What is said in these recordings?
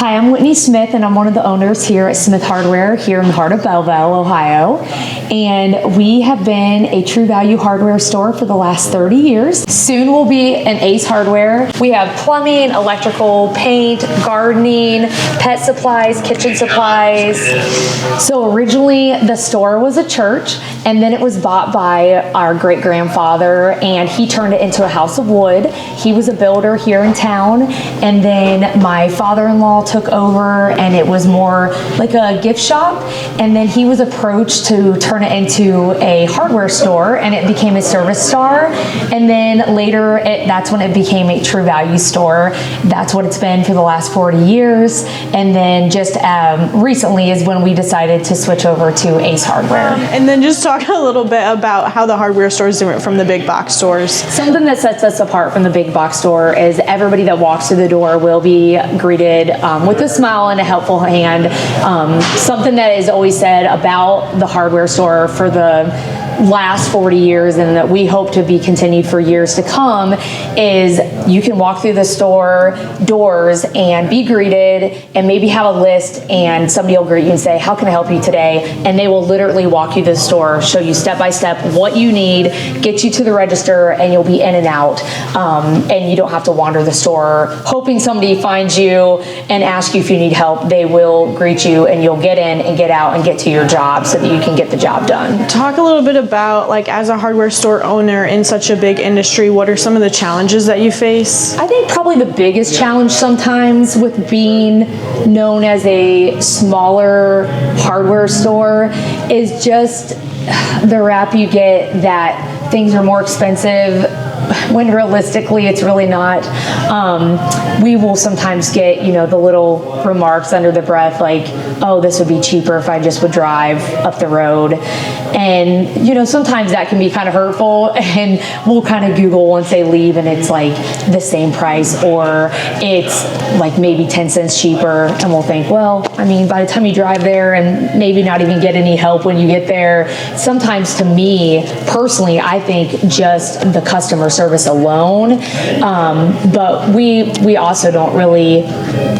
Hi, I'm Whitney Smith, and I'm one of the owners here at Smith Hardware here in the heart of Bellville, Ohio. And we have been a True Value hardware store for the last 30 years. Soon we'll be an Ace Hardware. We have plumbing, electrical, paint, gardening, pet supplies, kitchen supplies. So originally the store was a church, and then it was bought by our great-grandfather, and he turned it into a house of wood. He was a builder here in town, and then my father-in-law took over, and it was more like a gift shop. And then he was approached to turn it into a hardware store, and it became a Service Star. And then later, that's when it became a True Value store. That's what it's been for the last 40 years. And then just recently is when we decided to switch over to Ace Hardware. And then just talk a little bit about how the hardware store is different from the big box stores. Something that sets us apart from the big box store is everybody that walks through the door will be greeted with a smile and a helpful hand. Something that is always said about the hardware store for the last 40 years, and that we hope to be continued for years to come, is you can walk through the store doors and be greeted and maybe have a list, and somebody will greet you and say, how can I help you today? And they will literally walk you to the store, show you step by step what you need, get you to the register, and you'll be in and out. And you don't have to wander the store hoping somebody finds you and asks you if you need help. They will greet you, and you'll get in and get out and get to your job so that you can get the job done. Talk a little bit about, like, as a hardware store owner in such a big industry, what are some of the challenges that you face? I think probably the biggest challenge sometimes with being known as a smaller hardware store is just the rap you get that things are more expensive when realistically it's really not. We will sometimes get, the little remarks under the breath like, oh, this would be cheaper if I just would drive up the road. And, sometimes that can be kind of hurtful, and we'll kind of Google once they leave and it's like the same price, or it's like maybe 10 cents cheaper, and we'll think, well, I mean, by the time you drive there and maybe not even get any help when you get there. Sometimes to me, personally, I think just the customer service alone, but we also don't really,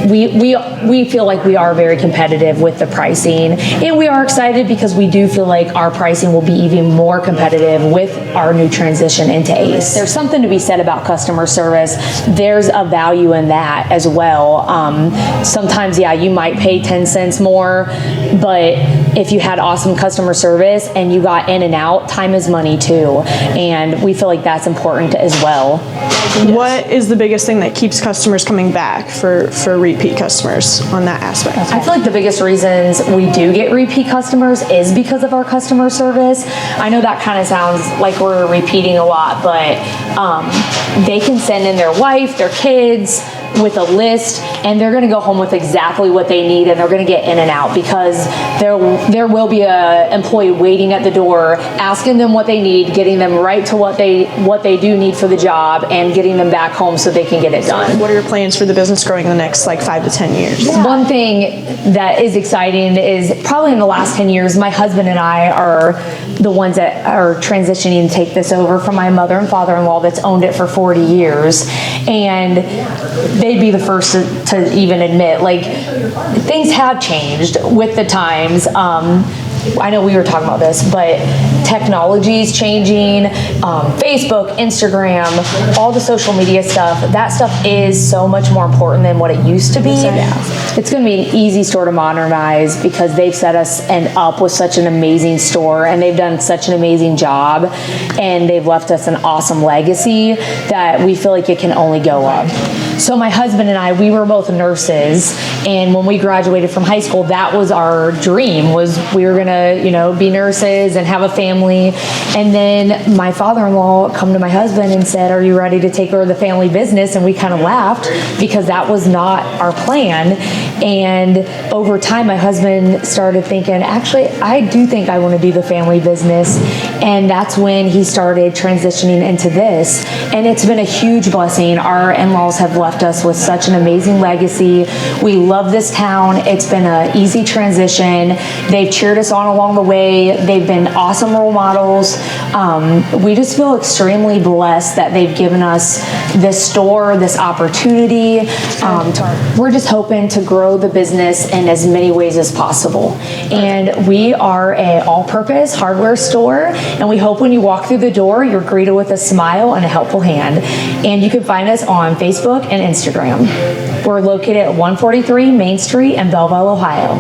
we feel like we are very competitive with the pricing, and we are excited because we do feel like our pricing will be even more competitive with our new transition into Ace. There's something to be said about customer service. There's a value in that as well. Sometimes, yeah, you might pay 10 cents more, but if you had awesome customer service and you got in and out, time is money too. And we feel like that's important as well. What is the biggest thing that keeps customers coming back for repeat customers on that aspect? I feel like the biggest reasons we do get repeat customers is because of our customer service. I know that kind of sounds like we're repeating a lot, but they can send in their wife, their kids, with a list, and they're going to go home with exactly what they need, and they're going to get in and out because there will be a employee waiting at the door asking them what they need, getting them right to what they do need for the job, and getting them back home so they can get it done. What are your plans for the business growing in the next 5 to 10 years? Yeah. One thing that is exciting is probably in the last 10 years, my husband and I are the ones that are transitioning to take this over from my mother and father-in-law that's owned it for 40 years. And they'd be the first to even admit, like, things have changed with the times. I know we were talking about this, but technology is changing. Facebook, Instagram, all the social media stuff, that stuff is so much more important than what it used to be. It's going to be an easy store to modernize because they've set us up with such an amazing store, and they've done such an amazing job, and they've left us an awesome legacy that we feel like it can only go up. So my husband and I, we were both nurses, and when we graduated from high school, that was our dream, was we were going to, be nurses and have a family. And then my father-in-law come to my husband and said, are you ready to take over the family business? And we kind of laughed because that was not our plan. And over time, my husband started thinking, actually, I do think I want to do the family business. And that's when he started transitioning into this. And it's been a huge blessing. Our in-laws have left us with such an amazing legacy. We love this town. It's been an easy transition. They've cheered us on gone along the way. They've been awesome role models. We just feel extremely blessed that they've given us this store, this opportunity. We're just hoping to grow the business in as many ways as possible. And we are an all-purpose hardware store, and we hope when you walk through the door, you're greeted with a smile and a helpful hand. And you can find us on Facebook and Instagram. We're located at 143 Main Street in Bellville, Ohio.